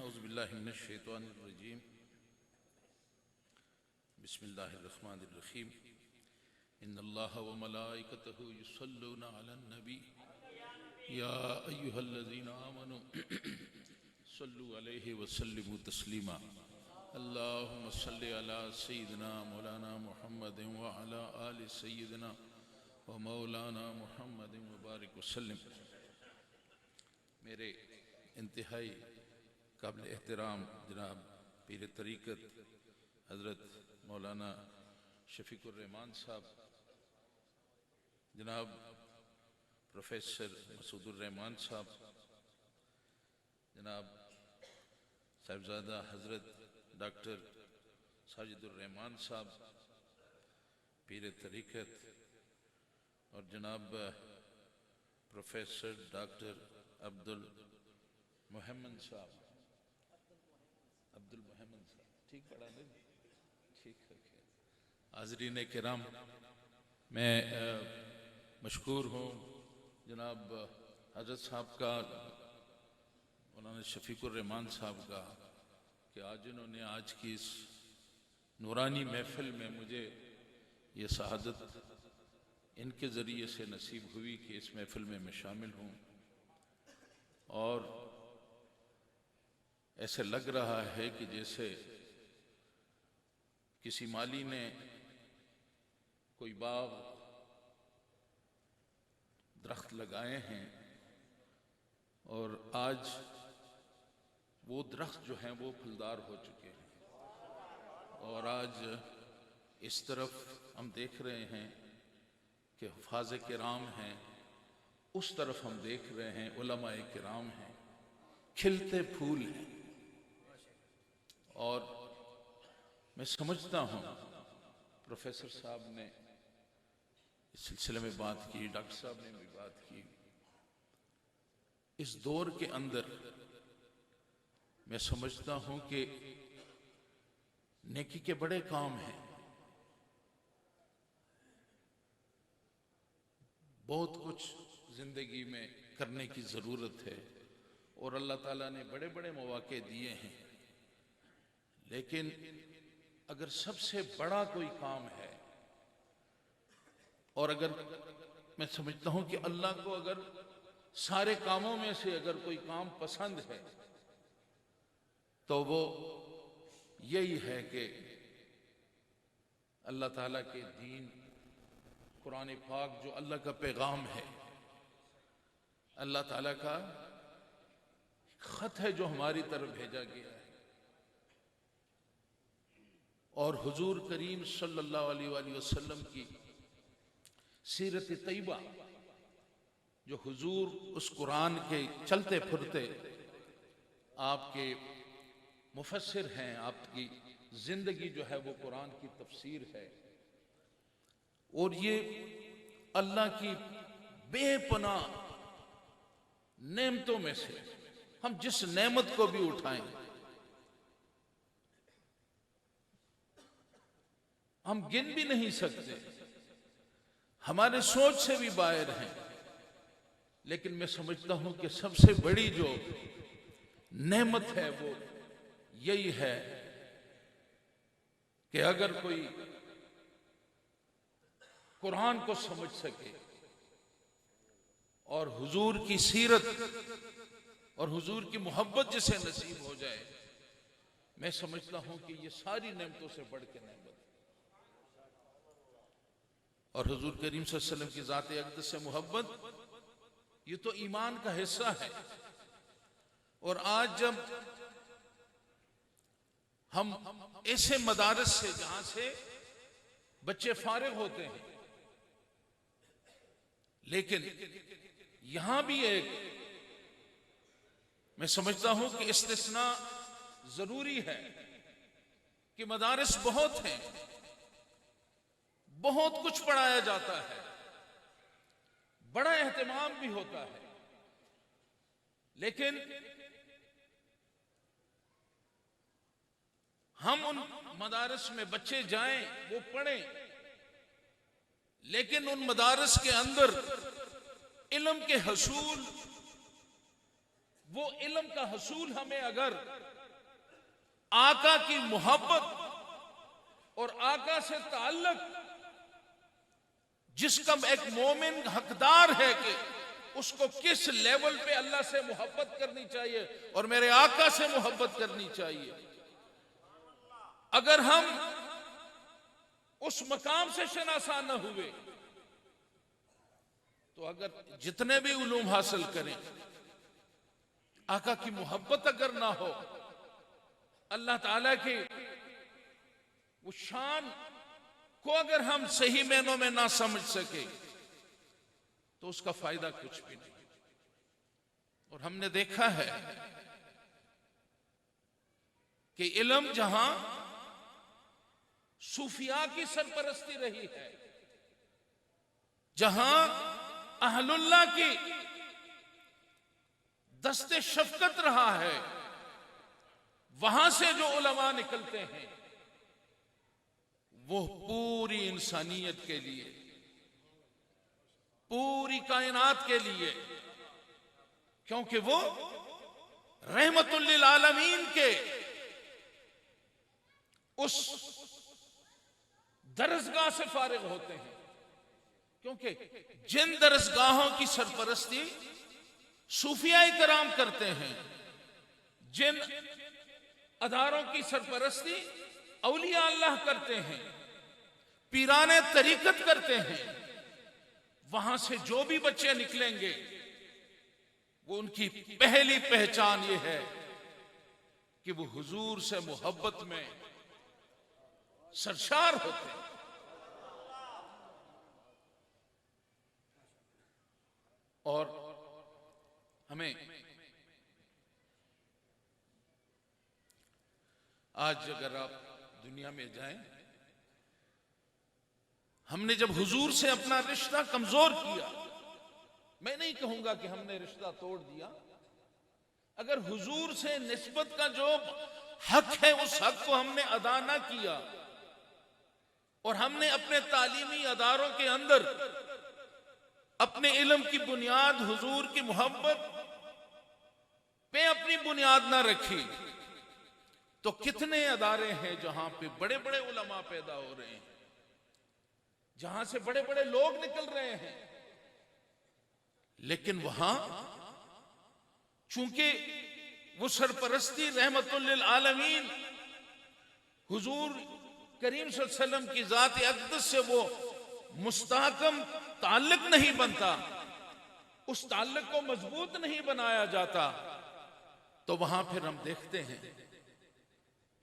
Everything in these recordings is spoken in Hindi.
औज़ुबिल्लाहि मिनश्शैतानिर्रजीम बिस्मिल्लाहिर्रहमानिर्रहीम इन्नल्लाह व मलाइकतहु युसल्लूना अलन नबी या अय्युहल्लज़ीना आमनू सल्लु अलैहि व सल्लिमू तस्लीमा अल्लाहुम्मा सल्लि अला सय्यिदिना मौलाना मुहम्मदिन व अला आलि सय्यिदिना व मौलाना मुहम्मदिन व बारिक वसल्लिम। मेरे इंतहाई काबिल एहतराम जनाब पीर तरीक़त हज़रत मौलाना शफ़ीक़ुर रहमान साहब, जनाब प्रोफेसर मसूदुर रहमान साहब, जनाब साहिबजादा हज़रत डॉक्टर साजिदुर रहमान साहब पीर तरीक़त, और जनाब प्रोफेसर डॉक्टर अब्दुल मोहम्मद साहब, ठीक पढ़ा नहीं, ठीक है। हाज़रीन किराम, मैं मशकूर हूँ जनाब हज़रत साहब का, मौलाना शफ़ीक़ुर रहमान साहब का, कि आज इन्होंने आज की इस नूरानी महफ़िल में मुझे ये शहादत इनके ज़रिए से नसीब हुई कि इस महफ़िल में मैं शामिल हूँ। और ऐसे लग रहा है कि जैसे किसी माली ने कोई बाग दरख्त लगाए हैं और आज वो दरख्त जो हैं वो फलदार हो चुके हैं, और आज इस तरफ हम देख रहे हैं कि हुफ़ाज़ किराम हैं, उस तरफ हम देख रहे हैं उलमाए किराम हैं, खिलते फूल हैं। और मैं समझता हूँ प्रोफेसर साहब ने इस सिलसिले में बात की, डॉक्टर साहब ने भी बात की। इस दौर के अंदर मैं समझता हूँ कि नेकी के बड़े काम हैं, बहुत कुछ जिंदगी में करने की ज़रूरत है, और अल्लाह ताला ने बड़े बड़े मौके दिए हैं। लेकिन अगर सबसे बड़ा कोई काम है, और अगर मैं समझता हूं कि अल्लाह को अगर सारे कामों में से अगर कोई काम पसंद है तो वो यही है कि अल्लाह ताला के दीन कुरान पाक जो अल्लाह का पैगाम है, अल्लाह ताला का खत है जो हमारी तरफ भेजा गया है, और हुजूर करीम सल्लल्लाहु अलैहि वसल्लम की सीरत तैयबा, जो हुजूर उस कुरान के चलते फिरते आपके मुफस्सिर हैं, आपकी जिंदगी जो है वो कुरान की तफसीर है। और ये अल्लाह की बेपनाह नेमतों में से हम जिस नेमत को भी उठाएं हम गिन भी नहीं सकते, हमारे सोच से भी बाहर हैं। लेकिन मैं समझता हूं कि सबसे बड़ी जो नेमत है वो यही है कि अगर कोई कुरान को समझ सके और हुजूर की सीरत और हुजूर की मोहब्बत जिसे नसीब हो जाए, मैं समझता हूं कि ये सारी नेमतों से बढ़ के नेमत। और हुजूर करीम सल्लल्लाहु अलैहि वसल्लम की ज़ात अक़दस से मोहब्बत ये तो ईमान का हिस्सा है। और आज जब हम ऐसे मदारस से जहां से बच्चे फारिग होते हैं, लेकिन यहां भी एक मैं समझता हूं कि इस्तिस्ना जरूरी है कि मदारस बहुत हैं, बहुत कुछ पढ़ाया जाता है, बड़ा एहतमाम भी होता है, लेकिन हम उन मदारस में बच्चे जाएं, वो पढ़ें, लेकिन उन मदारस के अंदर इल्म के हसूल वो इल्म का हसूल हमें अगर आका की मोहब्बत और आका से ताल्लुक, जिसका एक मोमिन हकदार है कि उसको किस लेवल पे अल्लाह से मोहब्बत करनी चाहिए और मेरे आका से मोहब्बत करनी चाहिए, अगर हम उस मकाम से शनासा न हुए तो अगर जितने भी उलूम हासिल करें, आका की मोहब्बत अगर ना हो, अल्लाह ताला की वो शान को अगर हम सही मायनों में ना समझ सके तो उसका फायदा कुछ भी नहीं। और हमने देखा है कि इल्म जहां सूफिया की सरपरस्ती रही है, जहां अहलुल्लाह की दस्ते शफकत रहा है, वहां से जो उलमा निकलते हैं वो पूरी इंसानियत के लिए, पूरी कायनात के लिए, क्योंकि वो रहमतुल लिल आलमीन के उस दरसगाह से फारिग होते हैं। क्योंकि जिन दरसगाहों की सरपरस्ती सूफिया इकराम करते हैं, जिन अदारों की सरपरस्ती औलिया अल्लाह करते हैं, पीराने तरीकत करते हैं, वहां से जो भी बच्चे निकलेंगे वो उनकी पहली पहचान ये है कि वो हुजूर से मोहब्बत में सरशार होते हैं। और हमें आज अगर आप दुनिया में जाएं, हमने जब हुजूर से अपना रिश्ता कमजोर किया, मैं नहीं कहूंगा कि हमने रिश्ता तोड़ दिया, अगर हुजूर से निस्बत का जो हक है उस हक को हमने अदा ना किया और हमने अपने तालीमी अदारों के अंदर अपने इल्म की बुनियाद हुजूर की मोहब्बत पे अपनी बुनियाद ना रखी, तो कितने अदारे हैं जहां पे बड़े बड़े उलमा पैदा हो रहे हैं, जहां से बड़े बड़े लोग निकल रहे हैं, लेकिन वहां चूंकि वो सरपरस्ती रहमतुल लिल आलमीन हुजूर करीम सल्लल्लाहु अलैहि वसल्लम की जात अक़दस से वो मुस्तहकम ताल्लुक नहीं बनता, उस ताल्लुक को मजबूत नहीं बनाया जाता, तो वहां फिर हम देखते हैं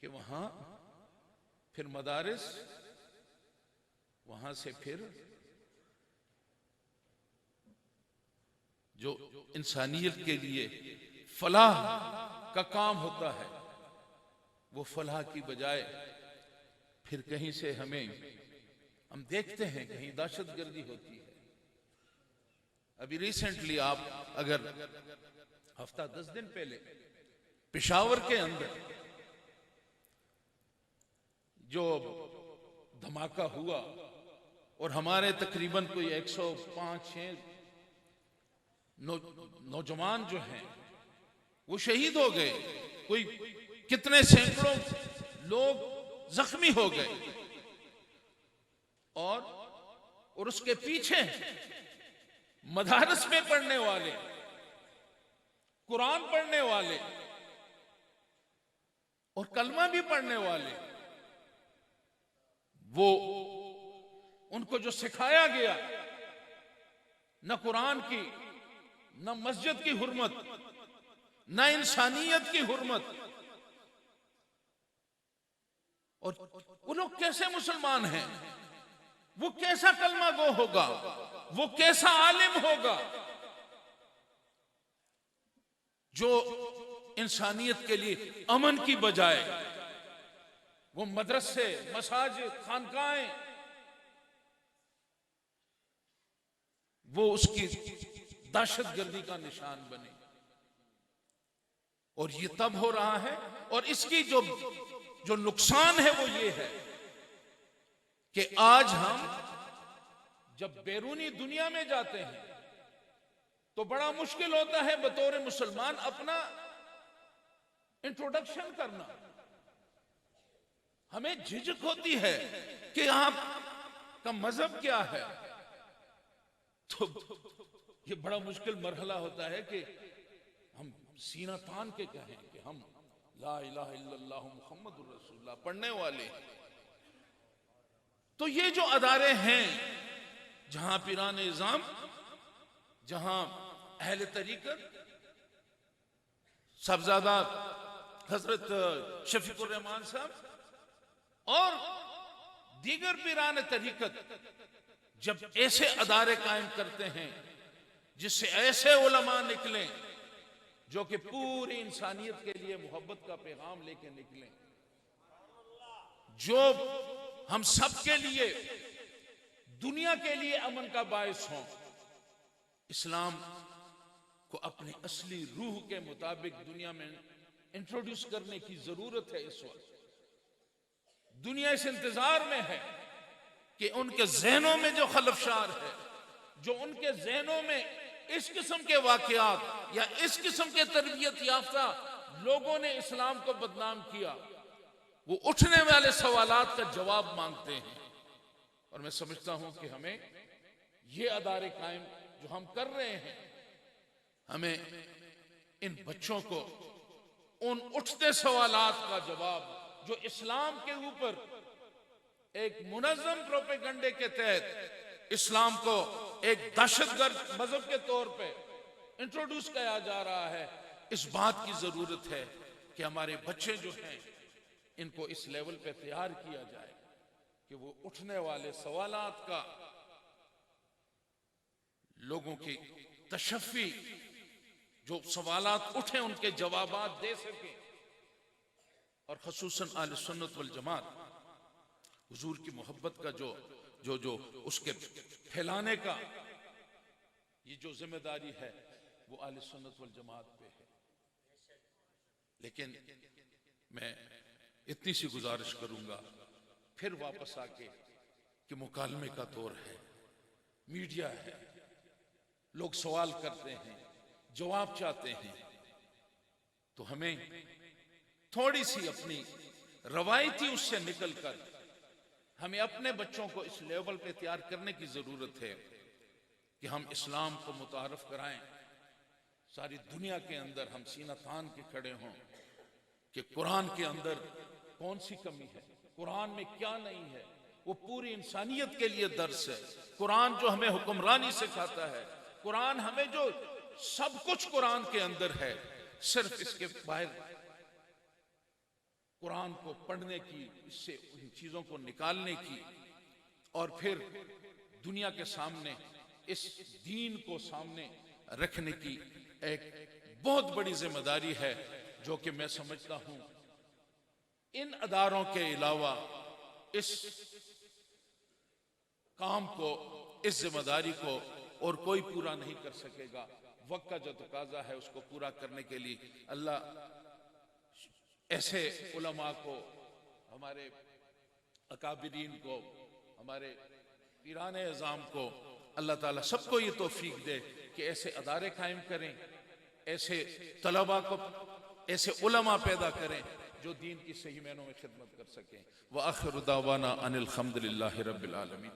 कि वहां फिर मदारिस, वहां से फिर जो इंसानियत के लिए फलाह का काम होता है, वो फलाह की बजाय फिर कहीं से हम देखते हैं कहीं दहशतगर्दी होती है। अभी रिसेंटली आप अगर हफ्ता 10 दिन पहले पेशावर के अंदर जो धमाका हुआ और हमारे तकरीबन कोई 105-6 नौजवान जो हैं वो शहीद हो गए, कोई कितने सैकड़ों लोग जख्मी हो गए, और उसके पीछे मदारस में पढ़ने वाले, कुरान पढ़ने वाले और कलमा भी पढ़ने वाले, वो उनको जो सिखाया गया, न कुरान की, न मस्जिद की हुर्मत, न इंसानियत की हुर्मत, और वो लोग कैसे मुसलमान हैं, वो कैसा कलमा गो होगा, वो कैसा आलिम होगा जो इंसानियत के लिए अमन की बजाय वो मदरसे, मसाजिद, खानकाएं, वो उसकी दहशतगर्दी का निशान बने। और ये तब हो रहा है, और इसकी जो नुकसान है वो ये है कि आज हम जब बैरूनी दुनिया में जाते हैं तो बड़ा मुश्किल होता है बतौर मुसलमान अपना इंट्रोडक्शन करना। हमें झिझक होती है कि आपका मजहब क्या है। तो ये बड़ा मुश्किल मरहला होता है कि हम सीना तान के कहें कि हम ला इलाहा इल्लल्लाह मुहम्मदुर रसूलुल्लाह पढ़ने वाले हैं। तो ये जो अदारे हैं जहां पीरान इज़ाम, जहां अहले तरीकत, साहबजादा हजरत शफीकुर रहमान साहब और दीगर पीरान तरीकत जब ऐसे अदारे कायम करते हैं जिससे ऐसे उलमा निकले जो कि पूरी इंसानियत के लिए मोहब्बत का पैगाम लेके निकले, जो हम सब के लिए, दुनिया के लिए अमन का बायस हों, इस्लाम को अपनी असली रूह के मुताबिक दुनिया में इंट्रोड्यूस करने की जरूरत है। इस वक्त दुनिया इस इंतजार में है कि उनके जहनों में जो खलफशार है, जो उनके जहनों में इस किस्म के वाकयात या इस किस्म के तरबियत याफ्ता लोगों ने इस्लाम को बदनाम किया, वो उठने वाले सवालात का जवाब मांगते हैं। और मैं समझता हूं कि हमें ये अदारे कायम जो हम कर रहे हैं, हमें इन बच्चों को उन उठते सवालात का जवाब जो इस्लाम के ऊपर एक मुनज़्ज़म प्रोपेगंडे के तहत इस्लाम को एक दहशतगर्द मजहब के तौर पे इंट्रोड्यूस किया जा रहा है, इस बात की जरूरत है कि हमारे बच्चे जो हैं इनको इस लेवल पे तैयार किया जाए कि वो उठने वाले सवालात का लोगों की तशफ़ी, जो सवालात उठे उनके जवाबात दे सके। और खसूसन आले सुन्नत वल जमात हुजूर की मोहब्बत का जो जो जो उसके फैलाने का ये जो जिम्मेदारी है वो आले सुन्नत वल जमात पे है। लेकिन मैं इतनी सी गुजारिश करूंगा फिर वापस आके कि मुकालमे का दौर है, मीडिया है, लोग सवाल करते हैं, जवाब चाहते हैं, तो हमें थोड़ी सी अपनी रवायती उससे निकलकर हमें अपने बच्चों को इस लेवल पे तैयार करने की जरूरत है कि हम इस्लाम को मुतारफ कराएं, सारी दुनिया के अंदर हम सीना तान के खड़े हों कि कुरान के अंदर कौन सी कमी है, कुरान में क्या नहीं है। वो पूरी इंसानियत के लिए दर्स है। कुरान जो हमें हुक्मरानी सिखाता है, कुरान हमें जो सब कुछ कुरान के अंदर है, सिर्फ इसके बाहर कुरान को पढ़ने की, इससे उन चीजों को निकालने की और फिर दुनिया के सामने इस दीन को सामने रखने की एक बहुत बड़ी जिम्मेदारी है, जो कि मैं समझता हूं इन अदारों के अलावा इस काम को, इस जिम्मेदारी को और कोई पूरा नहीं कर सकेगा। वक्त का जो तकाजा है उसको पूरा करने के लिए अल्लाह ऐसे उलमा को, हमारे अकाबिरीन को, हमारे पीरान इज़ाम को अल्लाह ताला सबको ये तौफीक दे कि ऐसे अदारे कायम करें, ऐसे तलबा को, ऐसे उलमा पैदा करें जो दीन की सही मायनों में खिदमत कर सकें। व आखिर दावाना अनिल हम्दुलिल्लाहि रब्बिल आलमीन।